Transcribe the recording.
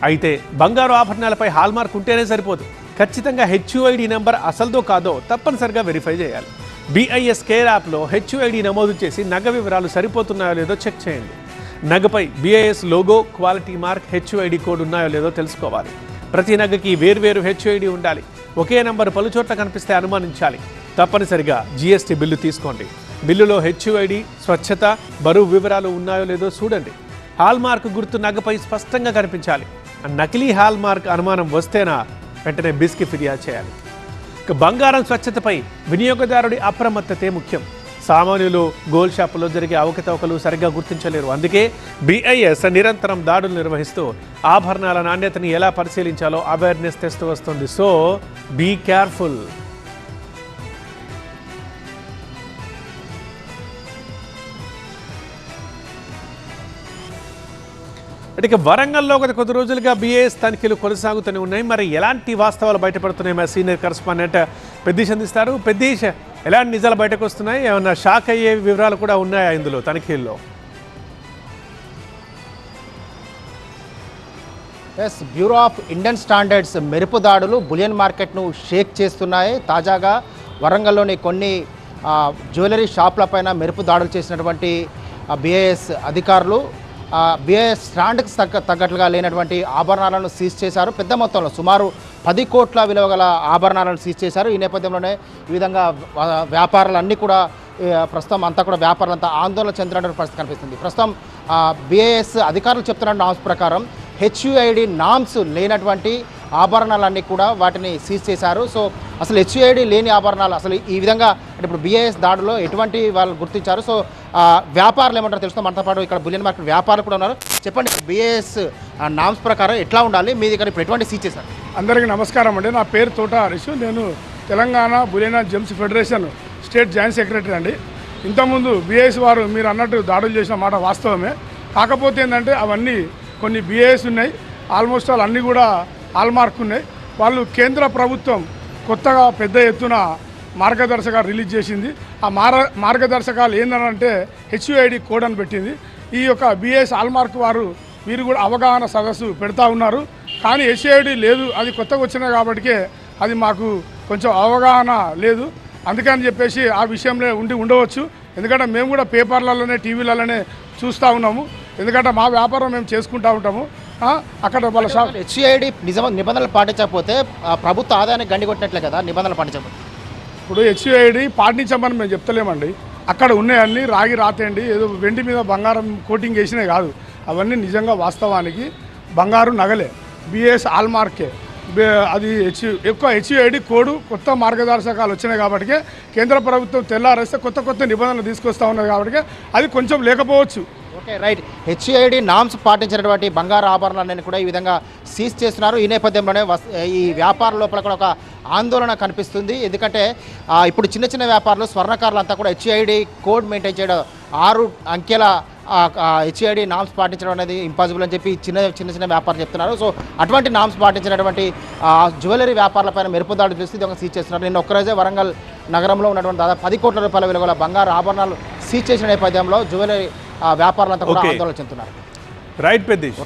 అయితే బంగారు ఆభరణాలపై హాల్మార్క్ ఉంటేనే సరిపోదు. ఖచ్చితంగా హెచ్యుఐడి నెంబర్ అసలుదో కాదో తప్పనిసరిగా వెరిఫై చేయాలి. BIS కేర్ యాప్లో హెచ్యుఐడి నమోదు చేసి నగ వివరాలు సరిపోతున్నాయో లేదో చెక్ చేయండి. నగపై BIS logo, quality mark, HUID code ఉన్నాయో లేదో తెలుసుకోవాలి. ప్రతి నగకి వేర్వేరు హెచ్యుఐడి ఉండాలి. ఒకే నంబర్ పలుచోట్ల కనిపిస్తే అనుమానించాలి. తప్పనిసరిగా GST బిల్లు తీసుకోండి. బిల్లులో హెచ్యుఐడి, స్వచ్ఛత, బరువు వివరాలు ఉన్నాయో లేదో చూడండి. హాల్మార్క్ గుర్తు నగపై స్పష్టంగా కనిపించాలి. నకిలీ హాల్మార్క్ అనుమానం వస్తేనా వెంటనే BISకి ఫిర్యాదు చేయాలి. బంగారం స్వచ్ఛతపై వినియోగదారుడి అప్రమత్తతే ముఖ్యం. సామాన్యులు గోల్డ్ షాపులో జరిగే అవకతవకలు సరిగ్గా గుర్తించలేరు. అందుకే BIS నిరంతరం దాడులు నిర్వహిస్తూ ఆభరణాల నాణ్యతని ఎలా పరిశీలించాలో అవేర్నెస్ తెస్తూ వస్తుంది. So be careful. ఇక వరంగల్లో గత కొద్ది రోజులుగా BIS తనిఖీలు కొనసాగుతూనే ఉన్నాయి. మరి ఎలాంటి వాస్తవాలు బయటపడుతున్నాయి? మా సీనియర్ కరెస్పాండెంట్ పెద్దీష్ అందిస్తారు. పెద్దీష్, ఎలాంటి నిజాలు బయటకు వస్తున్నాయి? ఏమన్నా షాక్ అయ్యే వివరాలు కూడా ఉన్నాయా ఇందులో తనిఖీల్లో? బ్యూరో ఆఫ్ ఇండియన్ స్టాండర్డ్స్ మెరుపు దాడులు బులియన్ మార్కెట్ను షేక్ చేస్తున్నాయి. తాజాగా వరంగల్లోని కొన్ని జ్యువెలరీ షాపులపైన మెరుపు దాడులు చేసినటువంటి BIS అధికారులు BIS స్టాండ్కి తగ్గట్లుగా లేనటువంటి ఆభరణాలను సీజ్ చేశారు. పెద్ద మొత్తంలో సుమారు 10 కోట్ల విలువ గల ఆభరణాలను సీజ్ చేశారు. ఈ నేపథ్యంలోనే ఈ విధంగా వ్యాపారాలన్నీ కూడా ప్రస్తుతం అంతా కూడా వ్యాపారులంతా ఆందోళన చెందినటువంటి పరిస్థితి కనిపిస్తుంది. ప్రస్తుతం BIS అధికారులు చెప్తున్న నామ్స్ ప్రకారం HUID నామ్స్ లేనటువంటి ఆభరణాలన్నీ కూడా వాటిని సీజ్ చేశారు. సో అసలు HUID లేని ఆభరణాలు అసలు ఈ విధంగా అంటే ఇప్పుడు BIS దాడిలో ఎటువంటి వాళ్ళు గుర్తించారు? సో వ్యాపారులు ఏమంటారు తెలుస్తాం. మనతో పాటు ఇక్కడ బులియన్ మార్కెట్ వ్యాపారులు కూడా ఉన్నారు. చెప్పండి, BIS నామ్స్ ప్రకారం ఎట్లా ఉండాలి? మీ దగ్గర ఇప్పుడు ఎటువంటి సీజ్ చేశారు? అందరికీ నమస్కారం అండి. నా పేరు తోట హరీష్. నేను Telangana bullion gems federation state joint secretary అండి. ఇంతకుముందు BIS వారు మీరు అన్నట్టు దాడులు చేసిన మాట వాస్తవమే. కాకపోతే ఏంటంటే అవన్నీ కొన్ని BIS ఉన్నాయి, ఆల్మోస్ట్ ఆల్ అన్నీ కూడా హాల్మార్క్ ఉన్నాయి. వాళ్ళు కేంద్ర ప్రభుత్వం కొత్తగా పెద్ద ఎత్తున మార్గదర్శకాలు రిలీజ్ చేసింది. ఆ మార్గదర్శకాలు ఏంటంటే HUID కోడ్ అని పెట్టింది. ఈ యొక్క BIS హాల్మార్క్ వీరు కూడా అవగాహన సదస్సు పెడతా ఉన్నారు. కానీ HUID లేదు, అది కొత్తగా వచ్చినాయి కాబట్టి అది మాకు కొంచెం అవగాహన లేదు. అందుకని చెప్పేసి ఆ విషయంలో ఉండవచ్చు. ఎందుకంటే మేము కూడా పేపర్లలోనే టీవీలలోనే చూస్తూ ఉన్నాము. ఎందుకంటే మా వ్యాపారం మేము చేసుకుంటూ ఉంటాము. అక్కడ వాళ్ళ షాప్ HUID నిబంధనలు పాటించకపోతే ప్రభుత్వ ఆదాయాన్ని గండికొట్టినట్లే కదా నిబంధనలు పాటించకపోతే. ఇప్పుడు HUID పాటించమని మేము చెప్తలేమండి. అక్కడ ఉన్నాయన్నీ రాగి రాతేండి, ఏదో వెండి మీద బంగారం కోటింగ్ వేసినాయి కాదు. అవన్నీ నిజంగా వాస్తవానికి బంగారు నగలే, BIS హాల్మార్కే. అది ఎక్కువ HUID కోడ్ కొత్త మార్గదర్శకాలు వచ్చినాయి కాబట్టి కేంద్ర ప్రభుత్వం తెల్లారేస్తే కొత్త నిబంధనలు తీసుకొస్తూ ఉన్నది కాబట్టి అది కొంచెం లేకపోవచ్చు. Okay, right. HUID నామ్స్ పాటించినటువంటి బంగారు ఆభరణాలను కూడా ఈ విధంగా సీజ్ చేస్తున్నారు. ఈ నేపథ్యంలోనే ఈ వ్యాపార లోపల కూడా ఒక ఆందోళన కనిపిస్తుంది. ఎందుకంటే ఇప్పుడు చిన్న వ్యాపారులు స్వర్ణకారులు అంతా కూడా HUID కోడ్ మెయింటైన్ చేయడం, 6 అంకెల HUID నామ్స్ పాటించడం అనేది ఇంపాసిబుల్ అని చెప్పి చిన్న వ్యాపారులు చెప్తున్నారు. సో అటువంటి నామ్స్ పాటించినటువంటి జ్యువెలరీ వ్యాపారాలపైన మెరుపు దాడులు చేసి ఇది సీజ్ చేస్తున్నారు. నిన్న ఒక్కరోజే వరంగల్ నగరంలో ఉన్నటువంటి దాదాపు 10 కోట్ల రూపాయల విలువల బంగారు ఆభరణాలు సీజ్ చేసిన నేపథ్యంలో జ్యువెలరీ వ్యాపారులంతా కూడా ఆందోళన చెందుతున్నారు. రైట్ పెద్దీష్.